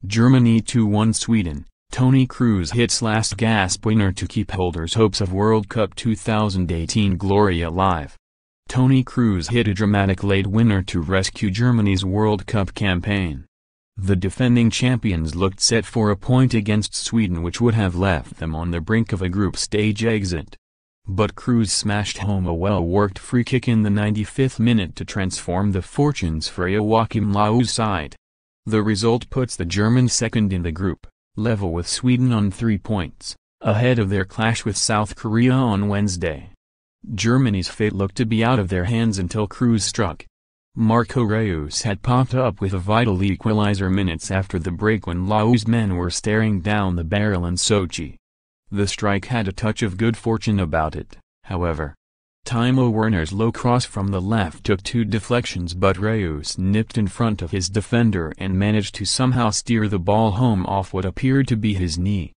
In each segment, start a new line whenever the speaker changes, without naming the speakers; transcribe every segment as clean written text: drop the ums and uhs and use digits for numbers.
Germany 2-1 Sweden. Toni Kroos hits last-gasp winner to keep holders' hopes of World Cup 2018 glory alive. Toni Kroos hit a dramatic late winner to rescue Germany's World Cup campaign. The defending champions looked set for a point against Sweden, which would have left them on the brink of a group stage exit. But Kroos smashed home a well-worked free kick in the 95th minute to transform the fortunes for Joachim Loew's side. The result puts the Germans second in the group, level with Sweden on 3 points, ahead of their clash with South Korea on Wednesday. Germany's fate looked to be out of their hands until Kroos struck. Marco Reus had popped up with a vital equalizer minutes after the break when Loew's men were staring down the barrel in Sochi. The strike had a touch of good fortune about it, however. Timo Werner's low cross from the left took 2 deflections, but Reus nipped in front of his defender and managed to somehow steer the ball home off what appeared to be his knee.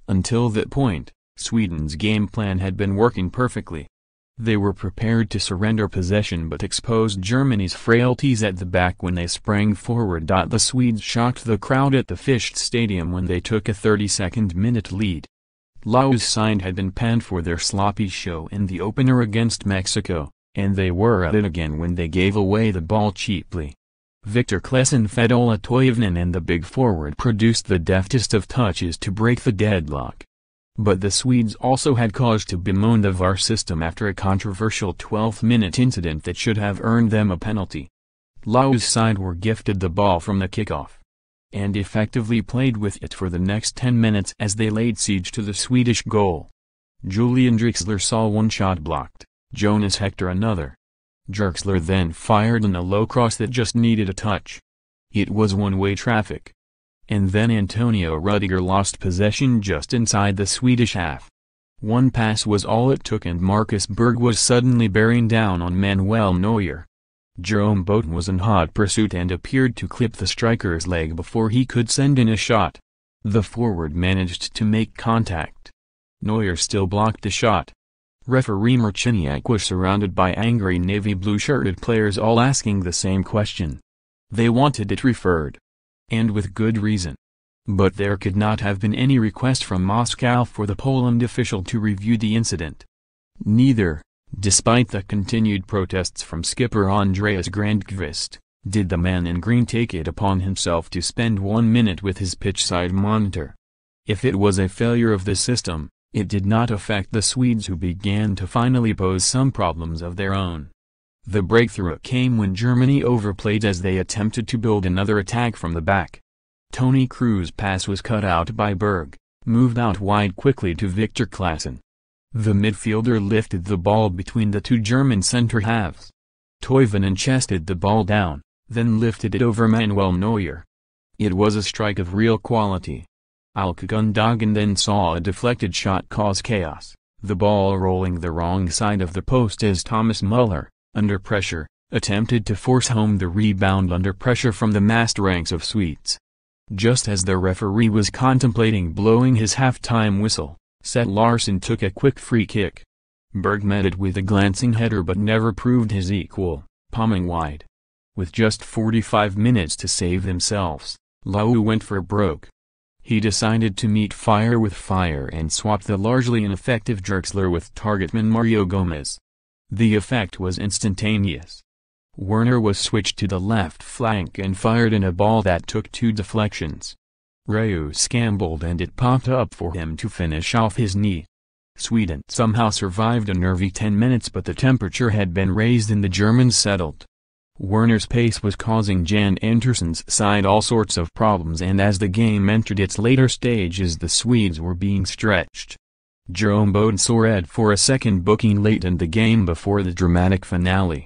Until that point, Sweden's game plan had been working perfectly. They were prepared to surrender possession but exposed Germany's frailties at the back when they sprang forward. The Swedes shocked the crowd at the Fischl Stadium when they took a 32nd minute lead. Loew's side had been panned for their sloppy show in the opener against Mexico, and they were at it again when they gave away the ball cheaply. Victor Claesson fed Ola Toivonen, and the big forward produced the deftest of touches to break the deadlock. But the Swedes also had cause to bemoan the VAR system after a controversial 12th-minute incident that should have earned them a penalty. Loew's side were gifted the ball from the kickoff, and effectively played with it for the next 10 minutes as they laid siege to the Swedish goal. Julian Draxler saw one shot blocked, Jonas Hector another. Draxler then fired in a low cross that just needed a touch. It was one-way traffic. And then Antonio Rudiger lost possession just inside the Swedish half. One pass was all it took and Marcus Berg was suddenly bearing down on Manuel Neuer. Jerome Boateng was in hot pursuit and appeared to clip the striker's leg before he could send in a shot. The forward managed to make contact. Neuer still blocked the shot. Referee Marciniak was surrounded by angry navy blue-shirted players, all asking the same question. They wanted it referred. And with good reason. But there could not have been any request from Moscow for the Poland official to review the incident. Neither, despite the continued protests from skipper Andreas Grandqvist, did the man in green take it upon himself to spend 1 minute with his pitchside monitor. If it was a failure of the system, it did not affect the Swedes, who began to finally pose some problems of their own. The breakthrough came when Germany overplayed as they attempted to build another attack from the back. Toni Kroos' pass was cut out by Berg, moved out wide quickly to Victor Claesson. The midfielder lifted the ball between the 2 German centre-halves. Toivonen chested the ball down, then lifted it over Manuel Neuer. It was a strike of real quality. Ilkay Gundogan then saw a deflected shot cause chaos, the ball rolling the wrong side of the post as Thomas Müller, under pressure, attempted to force home the rebound under pressure from the massed ranks of Swedes. Just as the referee was contemplating blowing his half-time whistle, Set Larsson took a quick free kick. Berg met it with a glancing header but never proved his equal, palming wide. With just 45 minutes to save themselves, Loew went for broke. He decided to meet fire with fire and swapped the largely ineffective Draxler with targetman Mario Gomez. The effect was instantaneous. Werner was switched to the left flank and fired in a ball that took 2 deflections. Reus scrambled and it popped up for him to finish off his knee. Sweden somehow survived a nervy 10 minutes, but the temperature had been raised and the Germans settled. Werner's pace was causing Jan Andersson's side all sorts of problems, and as the game entered its later stages the Swedes were being stretched. Jerome Boateng soared for a second booking late in the game before the dramatic finale.